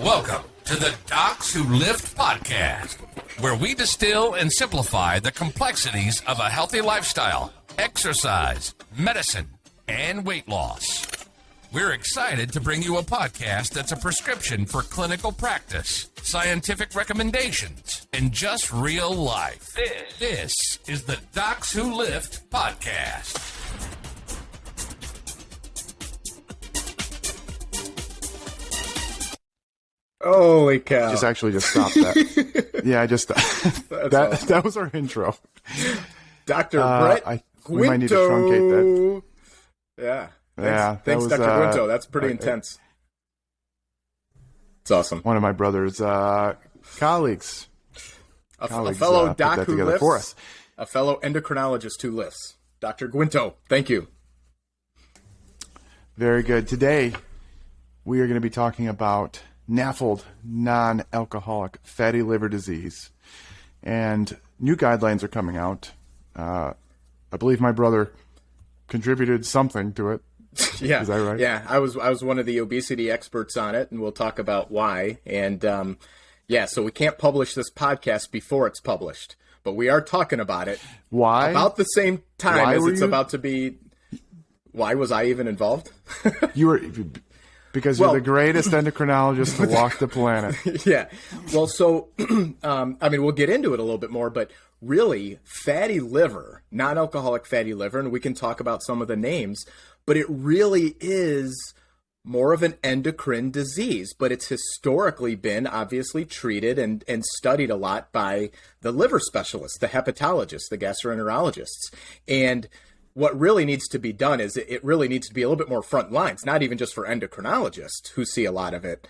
Welcome to the Docs Who Lift podcast, where we distill and simplify the complexities of a healthy lifestyle, exercise, medicine, and weight loss. We're excited to bring you a podcast that's a prescription for clinical practice, scientific recommendations, and just real life. This is the Docs Who Lift podcast. Holy cow. Just stop that. Yeah, that was our intro. Dr. Brett Guinto. We might need to truncate that. Yeah. Thanks, Dr. Guinto. That's pretty intense. It's awesome. One of my brother's colleagues. A fellow doc who lifts. For us. A fellow endocrinologist who lifts. Dr. Guinto, thank you. Very good. Today, we are going to be talking about NAFLD, non-alcoholic fatty liver disease. And new guidelines are coming out. I believe my brother contributed something to it. Yeah. Is that right? Yeah, I was one of the obesity experts on it, and we'll talk about why. And so we can't publish this podcast before it's published, but we are talking about it. Why? About the same time as it's about to be. Why was I even involved? You were... Because you're the greatest endocrinologist to walk the planet. Yeah. Well, so, we'll get into it a little bit more, but really, fatty liver, non-alcoholic fatty liver, and we can talk about some of the names, but it really is more of an endocrine disease, but it's historically been obviously treated and studied a lot by the liver specialists, the hepatologists, the gastroenterologists. And what really needs to be done is it really needs to be a little bit more front lines, not even just for endocrinologists who see a lot of it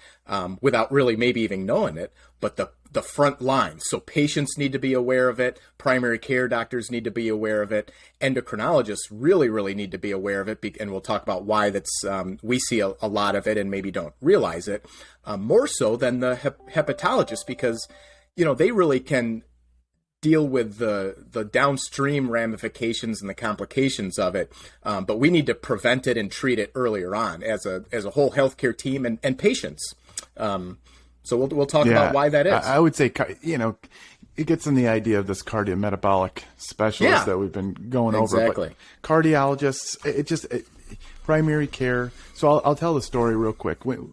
without really maybe even knowing it, but the front lines. So patients need to be aware of it. Primary care doctors need to be aware of it. Endocrinologists really, really need to be aware of it. And we'll talk about why we see a lot of it and maybe don't realize it more so than the hepatologists, because, they really can deal with the downstream ramifications and the complications of it, but we need to prevent it and treat it earlier on as a whole healthcare team and patients. So we'll talk about why that is. I would say, it gets in the idea of this cardiometabolic specialist that we've been going over. But cardiologists, primary care. So I'll tell the story real quick. When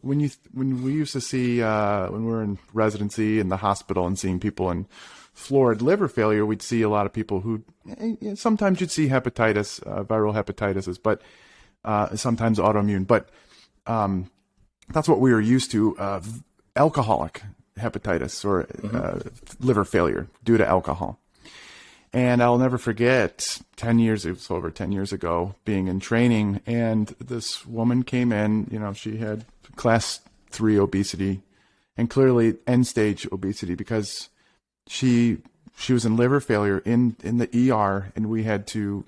we used to see when we were in residency in the hospital and seeing people in florid liver failure, we'd see a lot of people who sometimes you'd see hepatitis, viral hepatitis, but sometimes autoimmune. But that's what we were used to, alcoholic hepatitis or liver failure due to alcohol. And I'll never forget it was over 10 years ago, being in training, and this woman came in, she had class 3 obesity and clearly end stage obesity because she was in liver failure in the ER, and we had to,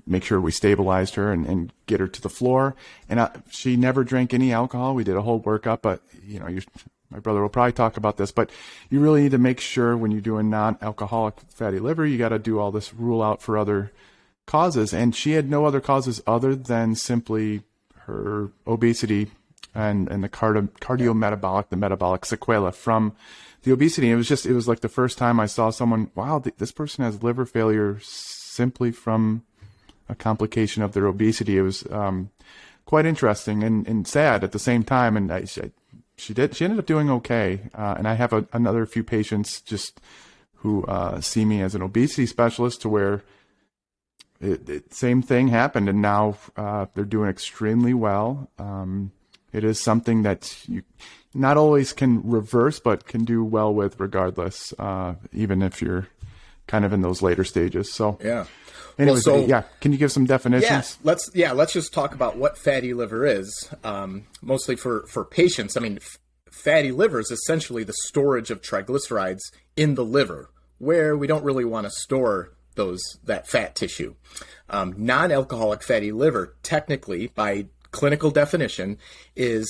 make sure we stabilized her and get her to the floor. And she never drank any alcohol. We did a whole workup, but my brother will probably talk about this, but you really need to make sure when you do a non-alcoholic fatty liver, you got to do all this rule out for other causes. And she had no other causes other than simply her obesity and the cardiometabolic, the metabolic sequela from the obesity. It was like the first time I saw someone, wow, this person has liver failure simply from a complication of their obesity. It was quite interesting and sad at the same time. And she ended up doing okay. And I have another few patients just who see me as an obesity specialist, to where same thing happened, and now they're doing extremely well. It is something that you not always can reverse, but can do well with regardless, even if you're kind of in those later stages. So anyways, can you give some definitions? Let's just talk about what fatty liver is, mostly for patients. Fatty liver is essentially the storage of triglycerides in the liver, where we don't really want to store that fat tissue. Non-alcoholic fatty liver, technically, by clinical definition, is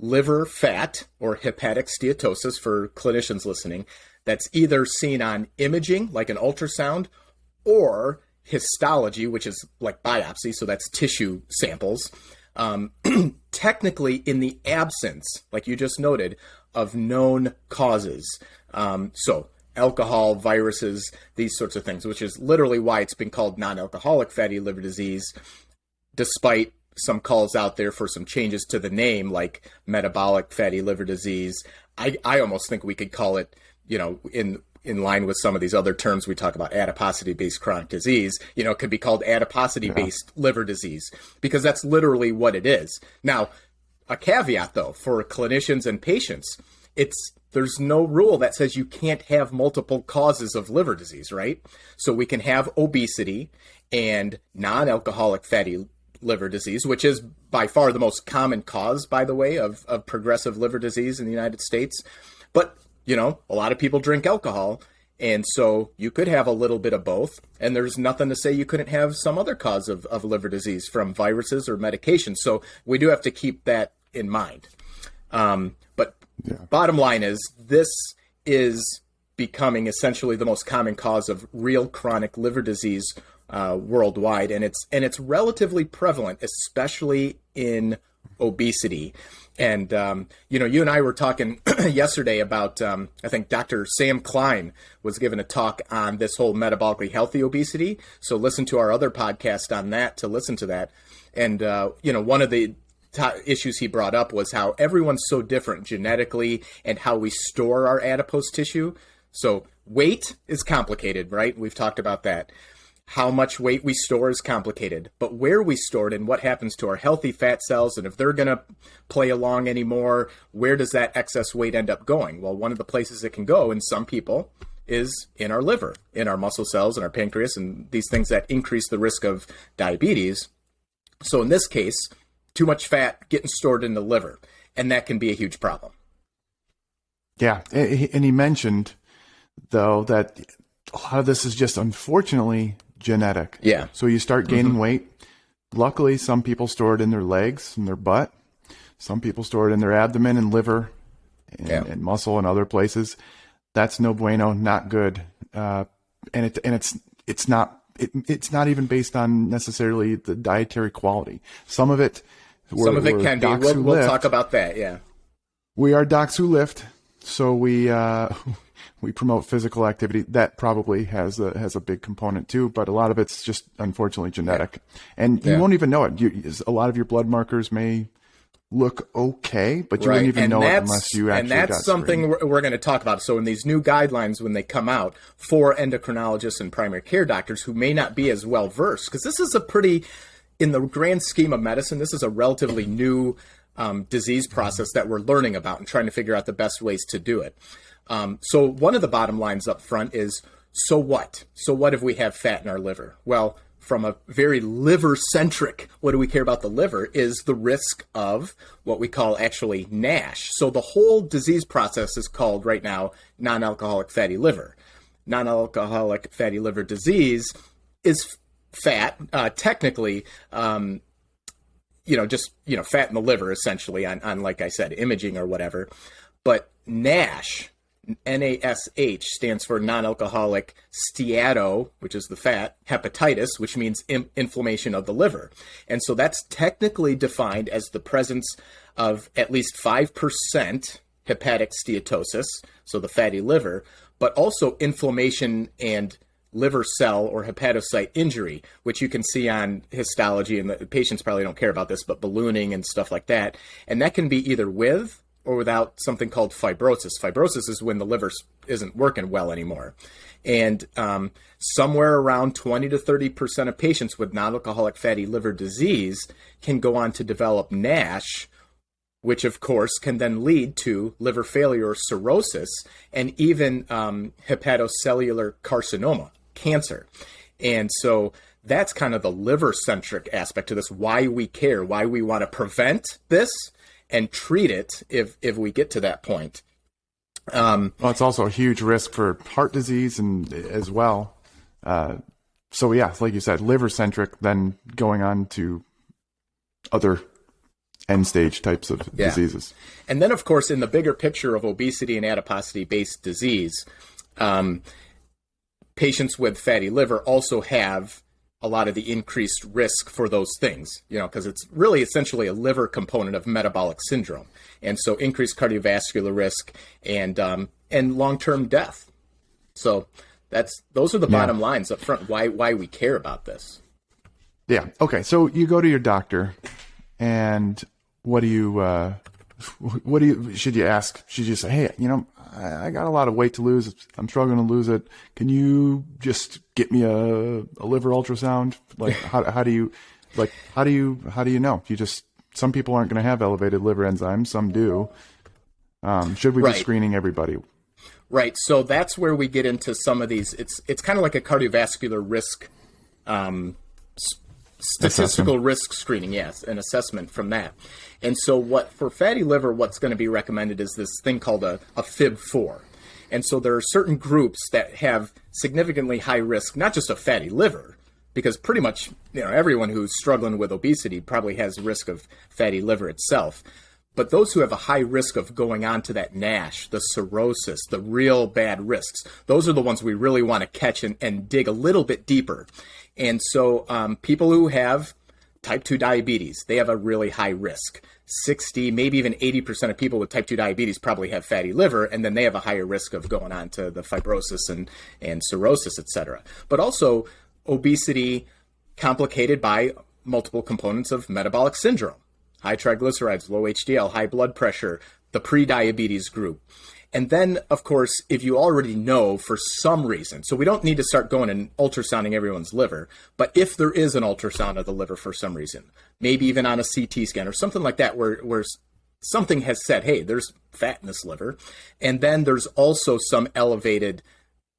liver fat, or hepatic steatosis for clinicians listening, that's either seen on imaging, like an ultrasound, or histology, which is like biopsy, so that's tissue samples, technically in the absence, like you just noted, of known causes. So alcohol, viruses, these sorts of things, which is literally why it's been called non-alcoholic fatty liver disease, despite some calls out there for some changes to the name, like metabolic fatty liver disease. I almost think we could call it, in line with some of these other terms we talk about, adiposity-based chronic disease, it could be called adiposity-based liver disease, because that's literally what it is. Now, a caveat, though, for clinicians and patients, there's no rule that says you can't have multiple causes of liver disease, right? So we can have obesity and non-alcoholic fatty liver disease, which is by far the most common cause, by the way, of progressive liver disease in the United States. But, a lot of people drink alcohol, and so you could have a little bit of both, and there's nothing to say you couldn't have some other cause of liver disease from viruses or medications. So we do have to keep that in mind. Bottom line is, this is becoming essentially the most common cause of real chronic liver disease worldwide, and it's relatively prevalent, especially in obesity. And you and I were talking yesterday about I think Dr. Sam Klein was given a talk on this whole metabolically healthy obesity. So listen to our other podcast on that to listen to that. And one of the issues he brought up was how everyone's so different genetically and how we store our adipose tissue. So weight is complicated, right? We've talked about that. How much weight we store is complicated, but where we store it and what happens to our healthy fat cells, and if they're going to play along anymore, where does that excess weight end up going? Well, one of the places it can go in some people is in our liver, in our muscle cells, and our pancreas, and these things that increase the risk of diabetes. So in this case, too much fat getting stored in the liver, and that can be a huge problem. Yeah, and he mentioned, though, that a lot of this is just unfortunately genetic. Yeah. So you start gaining weight. Luckily, some people store it in their legs and their butt. Some people store it in their abdomen and liver and muscle and other places. That's no bueno, not good. And it's not even based on necessarily the dietary quality. Some of it can be. We'll talk about that. Yeah. We are docs who lift, so we promote physical activity. That probably has a big component too, but a lot of it's just unfortunately genetic. And you won't even know it. A lot of your blood markers may look okay, but you wouldn't even know it unless you actually got And that's something we're going to talk about. So in these new guidelines, when they come out for endocrinologists and primary care doctors who may not be as well versed, because this is in the grand scheme of medicine, this is a relatively new disease process that we're learning about and trying to figure out the best ways to do it. So one of the bottom lines up front is, so what? So what if we have fat in our liver? Well, from a very liver-centric, what do we care about the liver, is the risk of what we call actually NASH. So the whole disease process is called right now non-alcoholic fatty liver. Non-alcoholic fatty liver disease is fat, technically, fat in the liver, essentially, on like I said, imaging or whatever. But NASH, NASH, stands for non-alcoholic steato, which is the fat, hepatitis, which means inflammation of the liver. And so that's technically defined as the presence of at least 5% hepatic steatosis, so the fatty liver, but also inflammation and liver cell or hepatocyte injury, which you can see on histology, and the patients probably don't care about this, but ballooning and stuff like that. And that can be either with or without something called fibrosis. Fibrosis is when the liver isn't working well anymore. And somewhere around 20 to 30% of patients with non-alcoholic fatty liver disease can go on to develop NASH, which of course can then lead to liver failure or cirrhosis, and even hepatocellular carcinoma, cancer. And so that's kind of the liver-centric aspect to this, why we care, why we want to prevent this and treat it if we get to that point. Well, it's also a huge risk for heart disease and as well. So yeah, like you said, liver-centric, then going on to other end-stage types of diseases. And then, of course, in the bigger picture of obesity and adiposity-based disease, patients with fatty liver also have a lot of the increased risk for those things, because it's really essentially a liver component of metabolic syndrome. And so increased cardiovascular risk and long-term death. So those are the bottom lines up front, why we care about this. Yeah. Okay. So you go to your doctor, and what do you should you ask? Should you say, hey, I got a lot of weight to lose. I'm struggling to lose it. Can you just get me a liver ultrasound? Like, how do you know? Some people aren't going to have elevated liver enzymes. Some do. Should we be screening everybody? Right. So that's where we get into some of these. It's kind of like a cardiovascular risk, statistical risk screening. Yes. An assessment from that. And so for fatty liver, what's going to be recommended is this thing called a FIB4. And so there are certain groups that have significantly high risk, not just of fatty liver, because pretty much, everyone who's struggling with obesity probably has risk of fatty liver itself. But those who have a high risk of going on to that NASH, the cirrhosis, the real bad risks, those are the ones we really want to catch and dig a little bit deeper. And so people who have type 2 diabetes, they have a really high risk. 60, maybe even 80% of people with type 2 diabetes probably have fatty liver, and then they have a higher risk of going on to the fibrosis and cirrhosis, et cetera. But also obesity complicated by multiple components of metabolic syndrome. High triglycerides, low HDL, high blood pressure, the pre-diabetes group. And then, of course, if you already know for some reason, so we don't need to start going and ultrasounding everyone's liver, but if there is an ultrasound of the liver for some reason, maybe even on a CT scan or something like that, where something has said, hey, there's fat in this liver. And then there's also some elevated,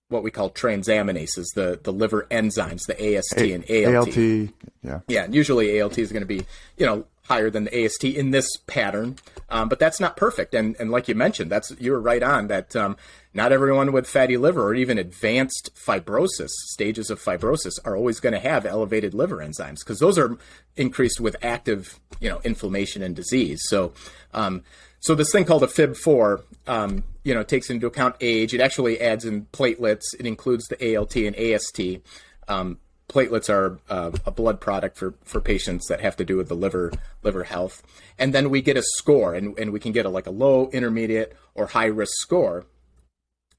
what we call transaminases, the liver enzymes, the AST and ALT. Yeah. Yeah. And usually ALT is going to be, higher than the AST in this pattern, but that's not perfect. And like you mentioned, you're right on that. Not everyone with fatty liver or even advanced fibrosis, stages of fibrosis, are always going to have elevated liver enzymes because those are increased with active, inflammation and disease. So, so this thing called a FIB4, takes into account age. It actually adds in platelets. It includes the ALT and AST. Platelets are a blood product for patients that have to do with the liver health. And then we get a score, and we can get a low, intermediate, or high risk score.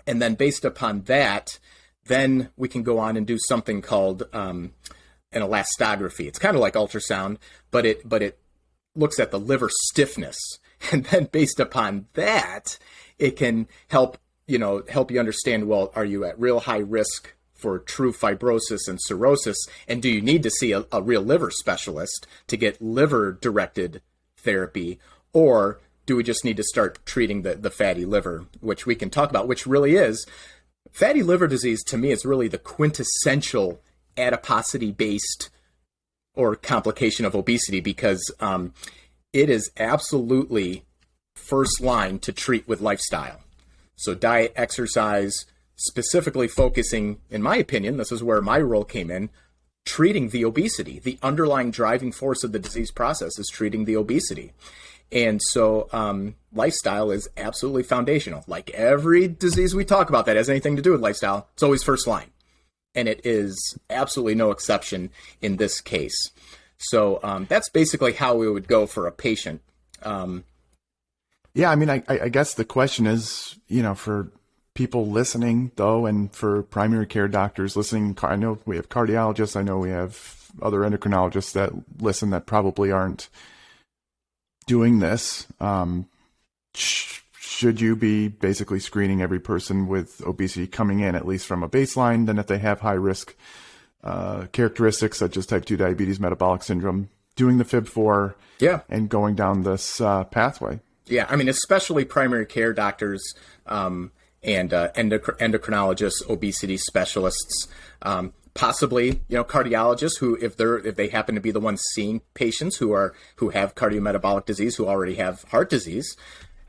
And then based upon that, then we can go on and do something called an elastography. It's kind of like ultrasound, but it looks at the liver stiffness. And then based upon that, it can help you understand, well, are you at real high risk for true fibrosis and cirrhosis, and do you need to see a real liver specialist to get liver-directed therapy, or do we just need to start treating the fatty liver, which we can talk about, which really is, fatty liver disease to me is really the quintessential adiposity-based or complication of obesity, because it is absolutely first line to treat with lifestyle. So diet, exercise, specifically focusing, in my opinion, this is where my role came in, treating the obesity. The underlying driving force of the disease process is treating the obesity. And so lifestyle is absolutely foundational. Like every disease we talk about that has anything to do with lifestyle, it's always first line. And it is absolutely no exception in this case. So that's basically how we would go for a patient. Yeah, I mean, I guess the question is, for people listening, though, and for primary care doctors listening, I know we have cardiologists, I know we have other endocrinologists that listen that probably aren't doing this. Should you be basically screening every person with obesity coming in, at least from a baseline? Then if they have high risk characteristics such as type 2 diabetes, metabolic syndrome, doing the FIB4 and going down this pathway? Yeah, I mean, especially primary care doctors, and endocrinologists, obesity specialists, possibly cardiologists who, if they happen to be the ones seeing patients who have cardiometabolic disease, who already have heart disease.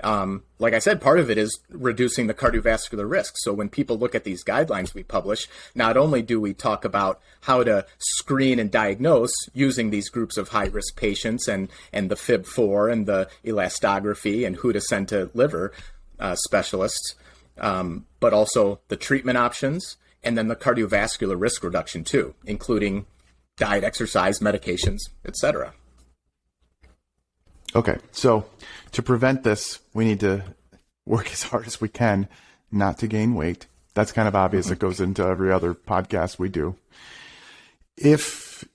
Like I said, part of it is reducing the cardiovascular risk. So when people look at these guidelines we publish, not only do we talk about how to screen and diagnose using these groups of high-risk patients and the FIB4 and the elastography and who to send to liver specialists, but also the treatment options and then the cardiovascular risk reduction too, including diet, exercise, medications, etc. Okay, so to prevent this, we need to work as hard as we can not to gain weight. That's kind of obvious. It goes into every other podcast we do. If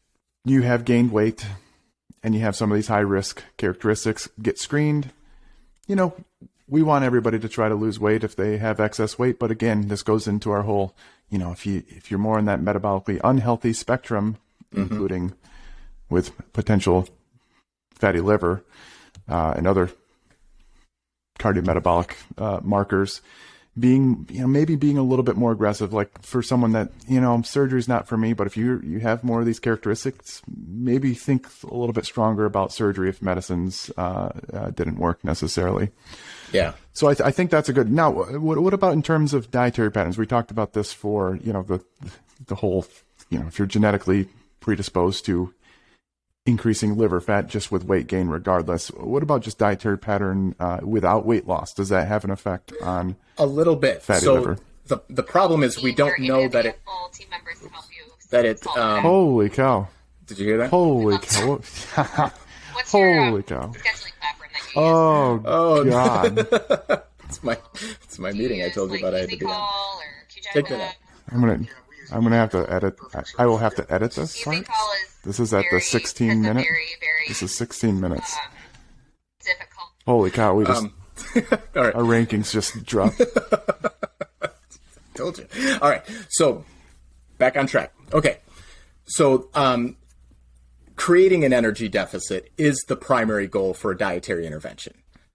you have gained weight and you have some of these high risk characteristics, get screened. We want everybody to try to lose weight if they have excess weight. But again, this goes into our whole, if you're more in that metabolically unhealthy spectrum, including with potential fatty liver and other cardiometabolic markers, maybe being a little bit more aggressive, like for someone that, surgery's not for me, but if you have more of these characteristics, maybe think a little bit stronger about surgery if medicines didn't work necessarily. Yeah. So I think that's a good. Now, what about in terms of dietary patterns? We talked about this for, the whole, if you're genetically predisposed to increasing liver fat just with weight gain regardless. What about just dietary pattern without weight loss? Does that have an effect on a little bit fatty liver? The problem is we don't know that it team members to help you holy cow. Did you hear that? Holy cow. What's your Holy cow. scheduling platform that you use? Oh God. It's my meeting I told you about I had to be on. Take that out. I'm gonna have to edit. I will have to edit this part. This is at the 16 minute. This is 16 minutes. Difficult. Holy cow! We just all right. Our rankings just dropped. Told you. All right. So back on track. Okay. So creating an energy deficit is the primary goal for a dietary intervention.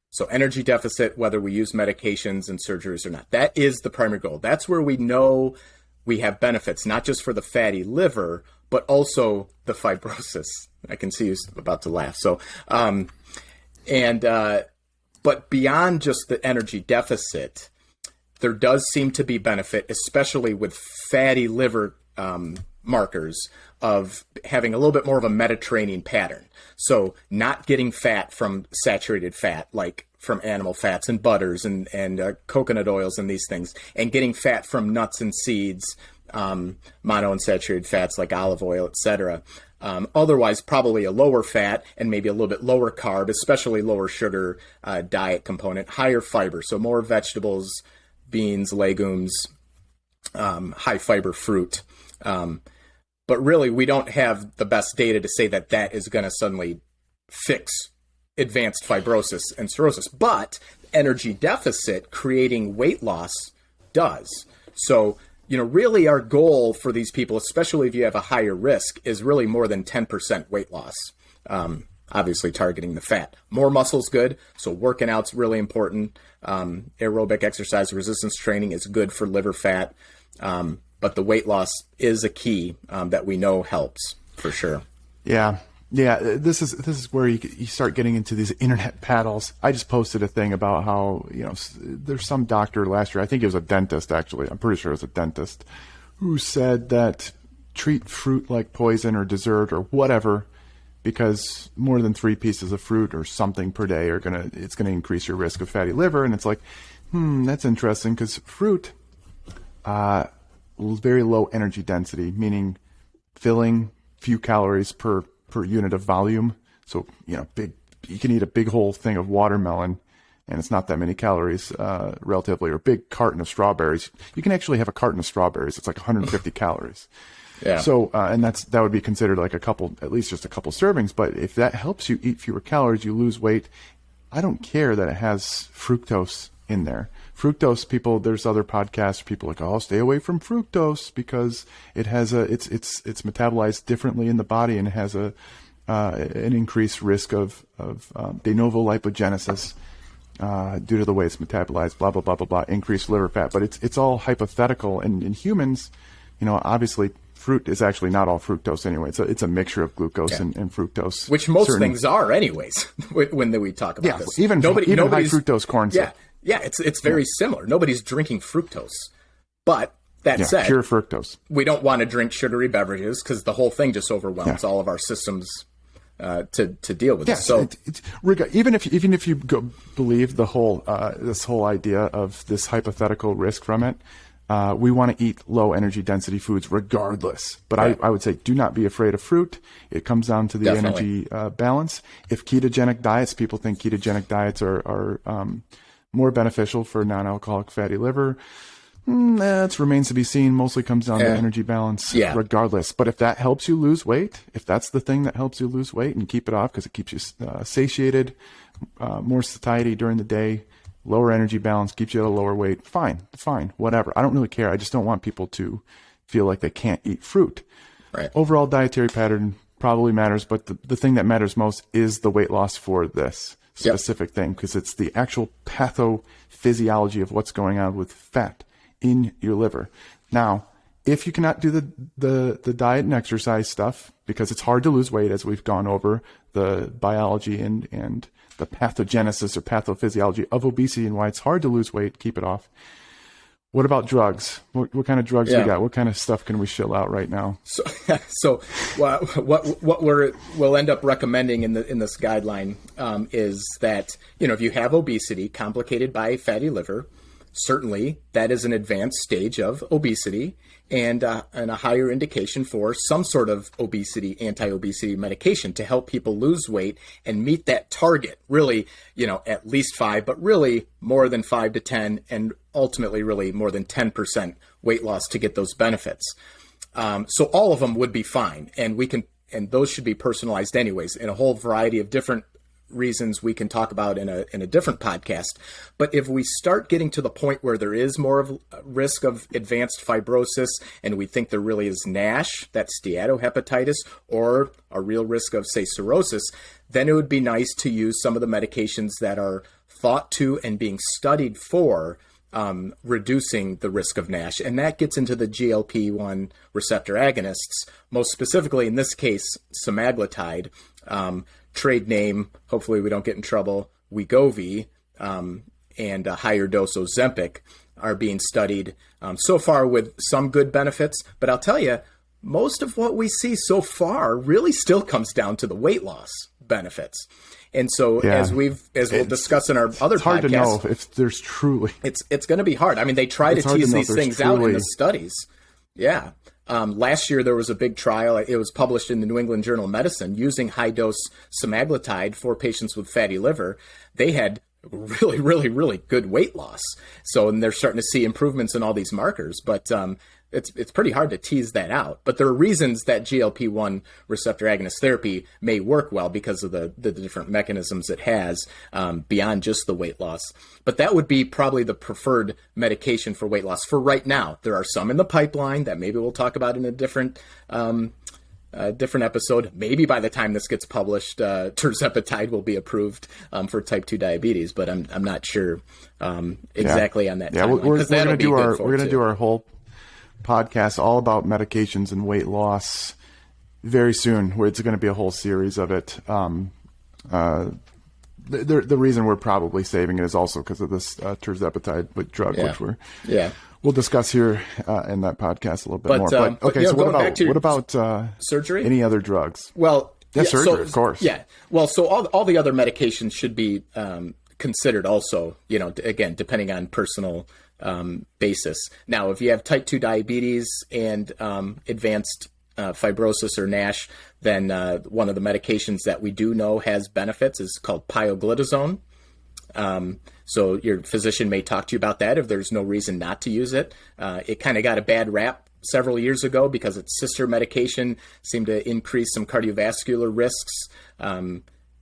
So energy deficit, whether we use medications and surgeries or not, that is the primary goal. That's where we know we have benefits, not just for the fatty liver, but also the fibrosis. I can see you about to laugh. So, but beyond just the energy deficit, there does seem to be benefit, especially with fatty liver markers, of having a little bit more of a Mediterranean pattern. So not getting fat from saturated fat, like from animal fats and butters and coconut oils and these things, and getting fat from nuts and seeds, monounsaturated fats like olive oil, etc. Otherwise, probably a lower fat and maybe a little bit lower carb, especially lower sugar diet component, higher fiber, so more vegetables, beans, legumes, high fiber fruit. But really, we don't have the best data to say that that is going to suddenly fix advanced fibrosis and cirrhosis. But energy deficit creating weight loss does. So, really our goal for these people, especially if you have a higher risk, is really more than 10% weight loss. Obviously targeting the fat. More muscle's good, so working out's really important. Aerobic exercise, resistance training is good for liver fat. But the weight loss is a key that we know helps for sure. Yeah. This is where you start getting into these internet battles. I just posted a thing about how, there's some doctor last year, I think it was a dentist actually, I'm pretty sure it was a dentist, who said that treat fruit like poison or dessert or whatever, because more than 3 pieces of fruit or something per day it's gonna increase your risk of fatty liver. And it's like, that's interesting, because fruit, very low energy density, meaning filling, few calories per unit of volume. So, you can eat a big whole thing of watermelon and it's not that many calories, relatively, or a big carton of strawberries. You can actually have a carton of strawberries. It's like 150 calories. Yeah. So, and that would be considered like at least just a couple servings. But if that helps you eat fewer calories, you lose weight. I don't care that it has fructose in there. Fructose, people, there's other podcasts, people are like, oh, stay away from fructose because it has it's metabolized differently in the body and it has an increased risk of de novo lipogenesis due to the way it's metabolized, blah, blah, blah, blah, blah, increased liver fat. But it's all hypothetical. And in humans, obviously fruit is actually not all fructose anyway. It's a mixture of glucose and fructose. Which most things are anyways when we talk about this. Even high fructose corn syrup. Yeah, it's very similar. Nobody's drinking fructose. But that said, pure fructose. We don't want to drink sugary beverages because the whole thing just overwhelms all of our systems to deal with it. So even if you believe the whole this whole idea of this hypothetical risk from it, we want to eat low energy density foods regardless. But Right. I would say do not be afraid of fruit. It comes down to the Definitely. energy balance. If ketogenic diets, people think ketogenic diets are more beneficial for non-alcoholic fatty liver. That remains to be seen. Mostly comes down to energy balance regardless. But if that helps you lose weight, if that's the thing that helps you lose weight and keep it off because it keeps you satiated, more satiety during the day, lower energy balance, keeps you at a lower weight, fine, whatever. I don't really care. I just don't want people to feel like they can't eat fruit. Right. Overall dietary pattern probably matters, but the thing that matters most is the weight loss for this specific thing, because it's the actual pathophysiology of what's going on with fat in your liver. Now, if you cannot do the diet and exercise stuff, because it's hard to lose weight, as we've gone over the biology and the pathogenesis or pathophysiology of obesity and why it's hard to lose weight, keep it off. What about drugs? What kind of drugs we got? What kind of stuff can we shill out right now? So what we'll end up recommending in this guideline is that, if you have obesity complicated by fatty liver, certainly that is an advanced stage of obesity and a higher indication for some sort of anti-obesity medication to help people lose weight and meet that target, really, at least 5, but really more than 5 to 10, and ultimately really more than 10% weight loss to get those benefits. So all of them would be fine, and those should be personalized anyways in a whole variety of different reasons we can talk about in a different podcast. But if we start getting to the point where there is more of a risk of advanced fibrosis, and we think there really is NASH, that's steatohepatitis, or a real risk of, say, cirrhosis, then it would be nice to use some of the medications that are thought to and being studied for reducing the risk of NASH. And that gets into the GLP-1 receptor agonists, most specifically in this case, semaglutide, trade name, hopefully we don't get in trouble, Wegovy, and a higher dose Ozempic are being studied so far with some good benefits. But I'll tell you, most of what we see so far really still comes down to the weight loss benefits. And so as we'll discuss in our other podcasts, it's hard to know if there's truly. It's going to be hard. I mean, they try to tease these things out in the studies. Yeah. Last year, there was a big trial. It was published in the New England Journal of Medicine using high-dose semaglutide for patients with fatty liver. They had really, really, really good weight loss. And they're starting to see improvements in all these markers. But it's pretty hard to tease that out. But there are reasons that GLP-1 receptor agonist therapy may work well because of the different mechanisms it has beyond just the weight loss. But that would be probably the preferred medication for weight loss for right now. There are some in the pipeline that maybe we'll talk about in a different episode. Maybe by the time this gets published, tirzepatide will be approved for type 2 diabetes, but I'm not sure exactly on that timeline. We're going to do our whole podcast all about medications and weight loss very soon, where it's going to be a whole series of it. The reason we're probably saving it is also because of this tirzepatide drug, which we'll discuss here in that podcast a little bit more. But okay, so what about surgery? Any other drugs? Well, surgery, of course. Yeah. Well, so all the other medications should be considered also, again, depending on personal basis. Now, if you have type 2 diabetes and advanced fibrosis or NASH, then one of the medications that we do know has benefits is called pioglitazone. So your physician may talk to you about that if there's no reason not to use it. It kind of got a bad rap several years ago because its sister medication seemed to increase some cardiovascular risks.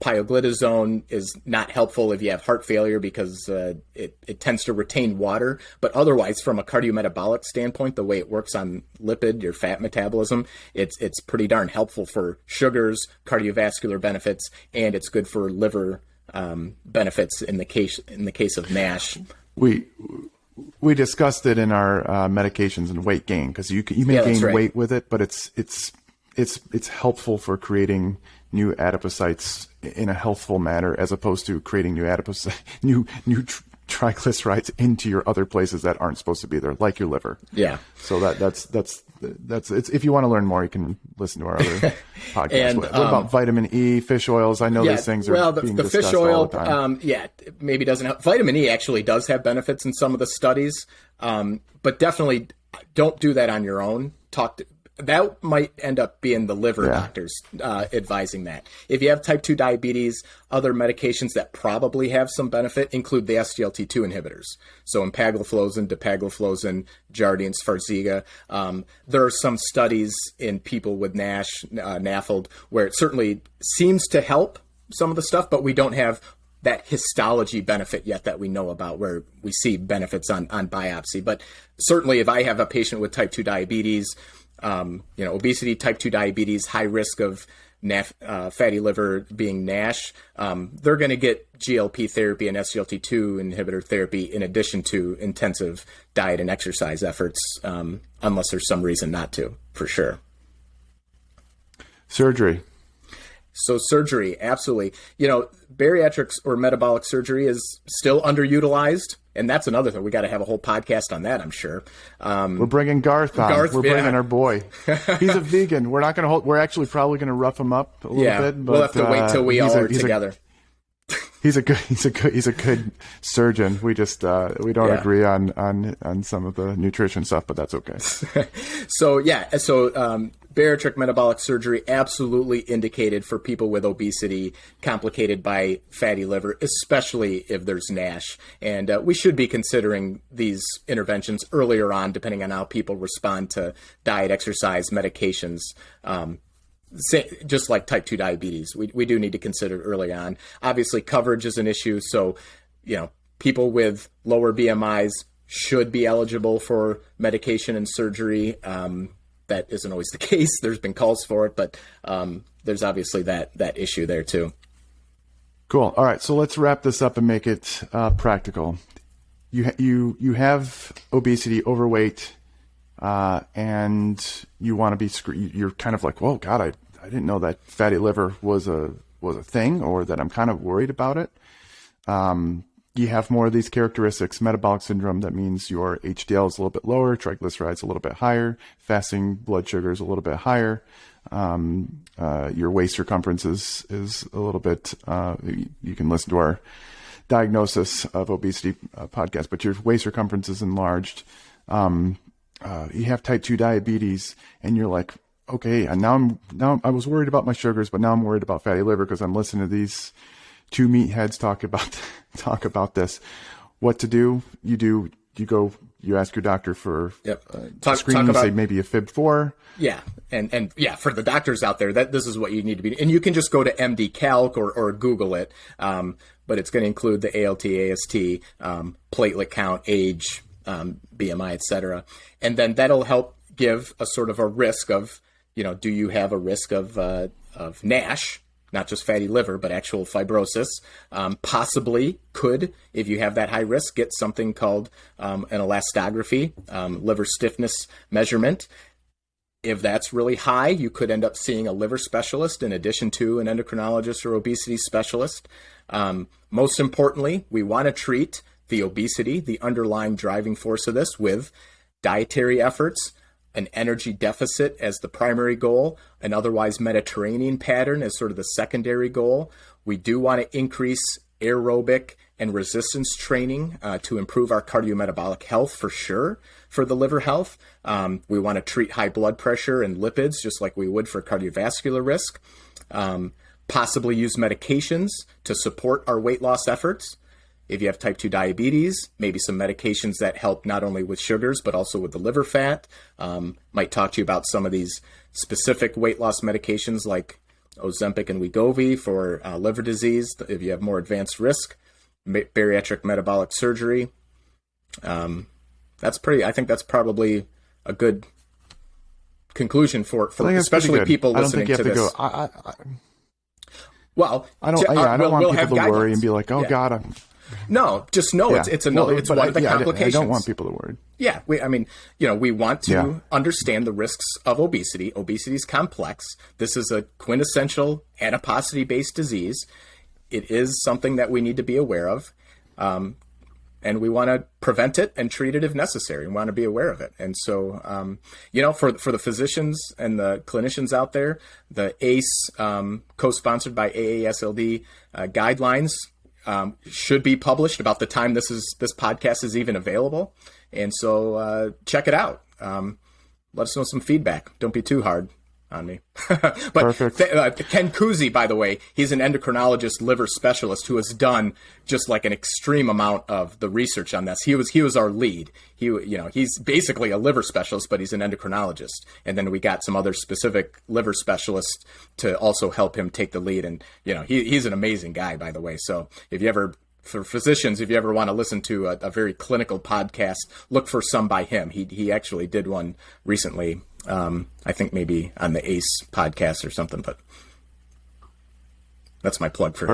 Pioglitazone is not helpful if you have heart failure because it tends to retain water. But otherwise, from a cardiometabolic standpoint, the way it works on lipid, your fat metabolism, it's pretty darn helpful for sugars, cardiovascular benefits, and it's good for liver benefits in the case of NASH. We discussed it in our medications and weight gain, because you may gain weight with it, but it's helpful for creating new adipocytes in a healthful manner, as opposed to creating new adipocytes, new triglycerides into your other places that aren't supposed to be there, like your liver. Yeah. So that's it's, if you want to learn more, you can listen to our other podcast. And, what about vitamin E, fish oils? I know these things are being the discussed fish oil, all the time. maybe doesn't help. Vitamin E actually does have benefits in some of the studies, but definitely don't do that on your own. That might end up being the liver doctors advising that. If you have type 2 diabetes, other medications that probably have some benefit include the SGLT2 inhibitors. So empagliflozin, dapagliflozin, Jardiance, Farxiga. There are some studies in people with NASH, NAFLD, where it certainly seems to help some of the stuff, but we don't have that histology benefit yet that we know about, where we see benefits on biopsy. But certainly if I have a patient with type 2 diabetes, obesity, type 2 diabetes, high risk of fatty liver being NASH, they're going to get GLP therapy and SGLT2 inhibitor therapy in addition to intensive diet and exercise efforts, unless there's some reason not to, for sure. Surgery. So surgery, absolutely. Bariatrics or metabolic surgery is still underutilized. And that's another thing. We got to have a whole podcast on that, I'm sure. We're bringing Garth on. We're bringing our boy. He's a vegan. We're not going to we're actually probably going to rough him up a little bit. But, we'll have to wait till we all are together. He's a good surgeon. We just we don't agree on some of the nutrition stuff, but that's okay. So bariatric metabolic surgery absolutely indicated for people with obesity complicated by fatty liver, especially if there's NASH. And we should be considering these interventions earlier on, depending on how people respond to diet, exercise, medications. Just like type 2 diabetes, we do need to consider it early on. Obviously, coverage is an issue. So, people with lower BMIs should be eligible for medication and surgery. That isn't always the case. There's been calls for it, but there's obviously that issue there too. Cool. All right. So let's wrap this up and make it practical. You have obesity, overweight, and you want to be, you're kind of like, whoa, God, I didn't know that fatty liver was a thing, or that I'm kind of worried about it. You have more of these characteristics. Metabolic syndrome, that means your HDL is a little bit lower, triglycerides a little bit higher, fasting blood sugar is a little bit higher. Your waist circumference is a little bit, you can listen to our diagnosis of obesity podcast, but your waist circumference is enlarged. You have type 2 diabetes, and you're like, okay, and now I was worried about my sugars, but now I'm worried about fatty liver because I'm listening to these two meatheads talk about this. What to do? You ask your doctor for screening. You say maybe a FIB4. Yeah, and for the doctors out there, this is what you need to be. And you can just go to MD Calc or Google it, but it's going to include the ALT, AST, platelet count, age, BMI, etc. And then that'll help give a sort of a risk of, do you have a risk of NASH? Not just fatty liver, but actual fibrosis. Possibly could, if you have that high risk, get something called an elastography, liver stiffness measurement. If that's really high, you could end up seeing a liver specialist in addition to an endocrinologist or obesity specialist. Most importantly, we want to treat the obesity, the underlying driving force of this, with dietary efforts, an energy deficit as the primary goal, an otherwise Mediterranean pattern as sort of the secondary goal. We do want to increase aerobic and resistance training to improve our cardiometabolic health for sure, for the liver health. We want to treat high blood pressure and lipids just like we would for cardiovascular risk. Possibly use medications to support our weight loss efforts. If you have type 2 diabetes, maybe some medications that help not only with sugars, but also with the liver fat. Might talk to you about some of these specific weight loss medications like Ozempic and Wegovy for liver disease, if you have more advanced risk. Bariatric metabolic surgery. I think that's probably a good conclusion for especially people listening to this. Well, I don't want people to worry and be like, oh God, no, just know it's one of the complications. I don't want people to worry. Yeah, we want to understand the risks of obesity. Obesity is complex. This is a quintessential adiposity-based disease. It is something that we need to be aware of. and we want to prevent it and treat it if necessary. We want to be aware of it. And so, for the physicians and the clinicians out there, the ACE, co-sponsored by AASLD guidelines should be published about the time this podcast is even available. And so check it out. Let us know some feedback. Don't be too hard on me. But Perfect. Ken Kuzi, by the way, he's an endocrinologist, liver specialist who has done just like an extreme amount of the research on this. He was our lead. He's basically a liver specialist, but he's an endocrinologist. And then we got some other specific liver specialists to also help him take the lead. And, he's an amazing guy, by the way. So for physicians, if you ever want to listen to a very clinical podcast, look for some by him. He actually did one recently, I think maybe on the ACE podcast or something, but that's my plug for him.